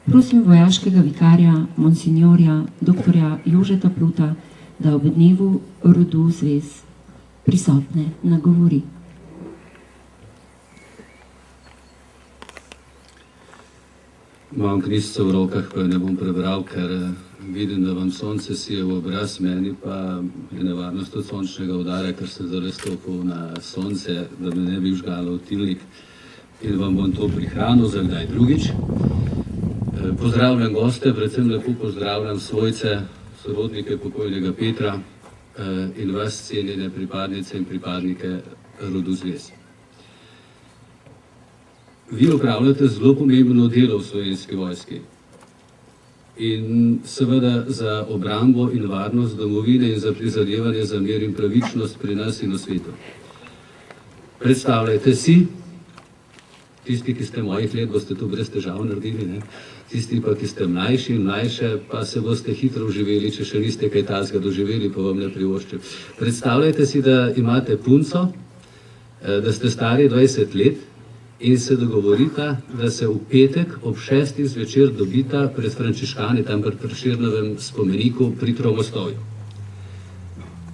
Prosim vojaškega vikarja, monsignorja, doktorja Jožeta Pluta, da ob dnevu rodu zvez prisotne nagovori. Imam knjižico v rokah, pa jo ne bom prebral, ker vidim, da vam sonce sije v obraz, meni pa je nevarnost od sončnega udara, ker sem zdaj stopil na sonce, da me ne bi vžgalo v tilnik in vam bom to prihranil za kdaj drugič. Pozdravljam goste, predvsem lepo pozdravljam svojce, sorodnike pokojnega Petra in vas, cenjene pripadnice in pripadnike rodu zvez. Vi opravljate zelo pomembno delo v Slovenski vojski in seveda za obrambo in varnost domovine in za prizadevanje za mir in pravičnost pri nas in v svetu. Predstavljajte si, tisti, ki ste mojih let, boste to brez težav naredili, ne? Tisti pa, ki ste mlajši in mlajše, pa se boste hitro vživeli, če še niste kaj takega doživeli, pa vam ne privoščim. Predstavljajte si, da imate punco, da ste stari 20 let in se dogovorita, da se v petek ob 6. zvečer dobita pred Frančiškani, tam pri Prešernovem spomeniku pri Tromostovju.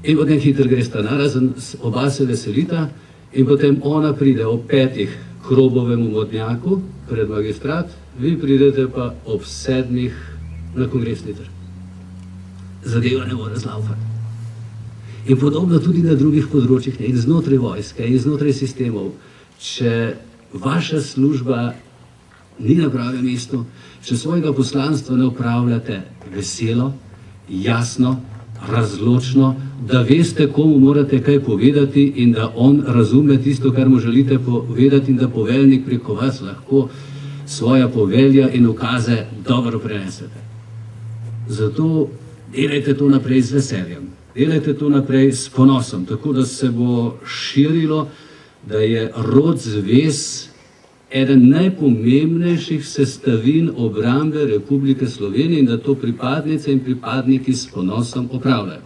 In potem hitro gresta narazen, oba se veselita in potem ona pride ob 5. k Robovemu vodnjaku pred magistrat, vi pridete pa ob 7. na kongresni trg. Zadeva ne more zlaufati. In podobno tudi na drugih področjih, in znotraj vojske, in znotraj sistemov. Če vaša služba ni na pravem mestu, če svojega poslanstva ne upravljate veselo, jasno, razločno, da veste, komu morate kaj povedati in da on razume tisto, kar mu želite povedati in da poveljnik preko vas lahko svoja povelja in ukaze dobro prenesete. Zato delajte to naprej z veseljem, delajte to naprej s ponosom, tako da se bo širilo, da je rod zvez eden najpomembnejših sestavin obrambe Republike Slovenije in da to pripadnice in pripadniki s ponosom opravljajo.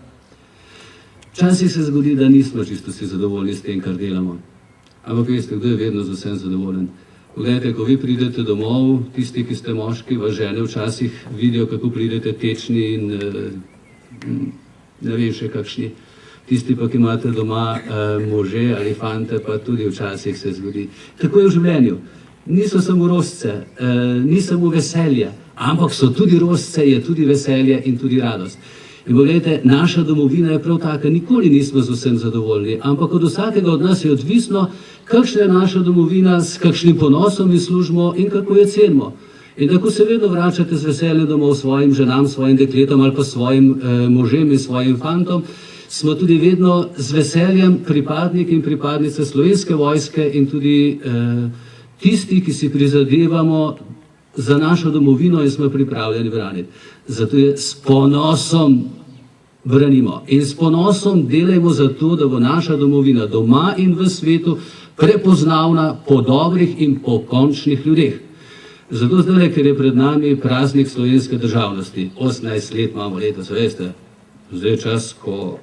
Včasih se zgodi, da nismo čisto vsi zadovoljni s tem, kar delamo. Ampak veste, kdo je vedno z vsem zadovoljen? Poglejte, ko vi pridete domov, tisti, ki ste moški, vas žene včasih vidijo, kako pridete tečni in ne vem še kakšni. Tisti pa, ki imate doma može ali fante, pa tudi včasih se zgodi. Tako je v življenju. Niso samo rožce, ni samo veselje, ampak so tudi rožce, je tudi veselje in tudi radost. In pogledajte, naša domovina je prav taka, nikoli nismo z vsem zadovoljni, ampak od vsakega od nas je odvisno, kakšna je naša domovina, s kakšnim ponosom jo služimo in kako jo cenimo. In tako se vedno vračate z veseljem domov svojim ženam, svojim dekletom ali pa svojim možem in svojim fantom, smo tudi vedno z veseljem pripadniki in pripadnice Slovenske vojske in tudi tisti, ki si prizadevamo za našo domovino in smo pripravljeni braniti. Zato je s ponosom branimo in s ponosom delajmo za to, da bo naša domovina doma in v svetu prepoznavna po dobrih in po končnih ljudeh. Zato zdaj, ker je pred nami praznik slovenske državnosti, 18 let imamo letos, veste, zdaj je čas, ko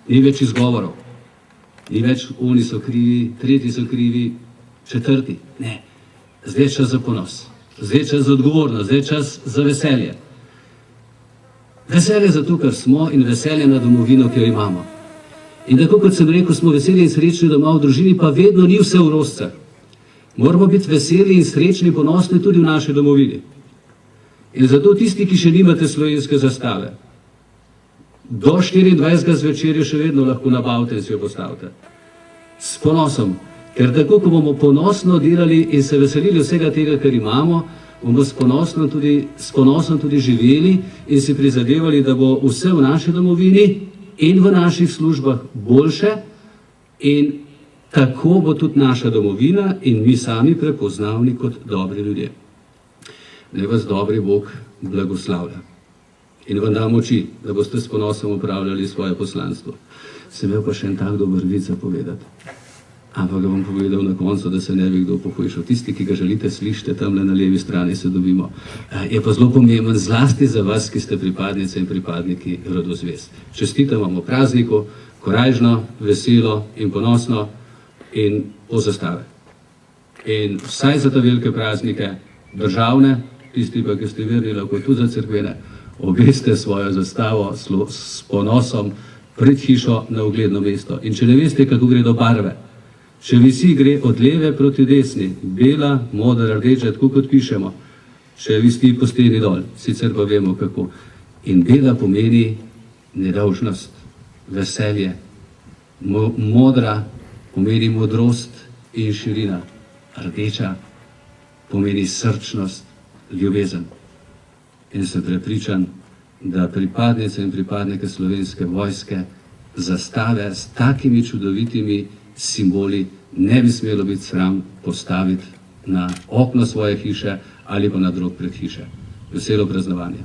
ni več izgovorov, ni več oni so krivi, tretji so krivi, četrti. Ne, zdaj je čas za ponos, zdaj je čas za odgovornost, zdaj je čas za veselje. Veselje zato, ker smo in veselje na domovino, ki jo imamo. In tako, kot sem rekel, smo veseli in srečni doma v družini, pa vedno ni vse v rožcah. Moramo biti veseli in srečni in ponosni tudi v naši domovini. In zato tisti, ki še nimate slovenske zastave, do 24. zvečer še vedno lahko nabavite in si jo postavite. S ponosom, ker tako, ko bomo ponosno delali in se veselili vsega tega, kar imamo, bomo s ponosom tudi živeli in si prizadevali, da bo vse v naši domovini in v naših službah boljše in tako bo tudi naša domovina in mi sami prepoznavni kot dobri ljudje. Naj vas dobri Bog blagoslavlja in vam da moči, da boste s ponosom upravljali svoje poslanstvo. Sem imel pa še en tak dober vic povedati. Ampak ga bom povedal na koncu, da se ne bi kdo pohujšal. Tisti, ki ga želite, slišite, tamle na levi strani se dobimo. Je pa zelo pomemben zlasti za vas, ki ste pripadnice in pripadniki rodu zvez. Čestitam vam v prazniku, korajžno, veselo in ponosno in po zastave. In vsaj za te velike praznike, državne tisti pa, ki ste verni, lahko tudi za cerkvene, obeste svojo zastavo s ponosom pred hišo na ugledno mesto. In če ne veste, kako gre do barve, če visi gre od leve proti desni, bela, modra, rdeča, tako kot pišemo, če visi po steni dol, sicer pa vemo kako. In bela pomeni nedolžnost, veselje, modra pomeni modrost in širina, rdeča pomeni srčnost, ljubezen. In sem prepričan, da pripadnice in pripadnike Slovenske vojske zastave s takimi čudovitimi simboli ne bi smelo biti sram postaviti na okno svoje hiše ali pa na drug pred hiše. Veselo praznovanje.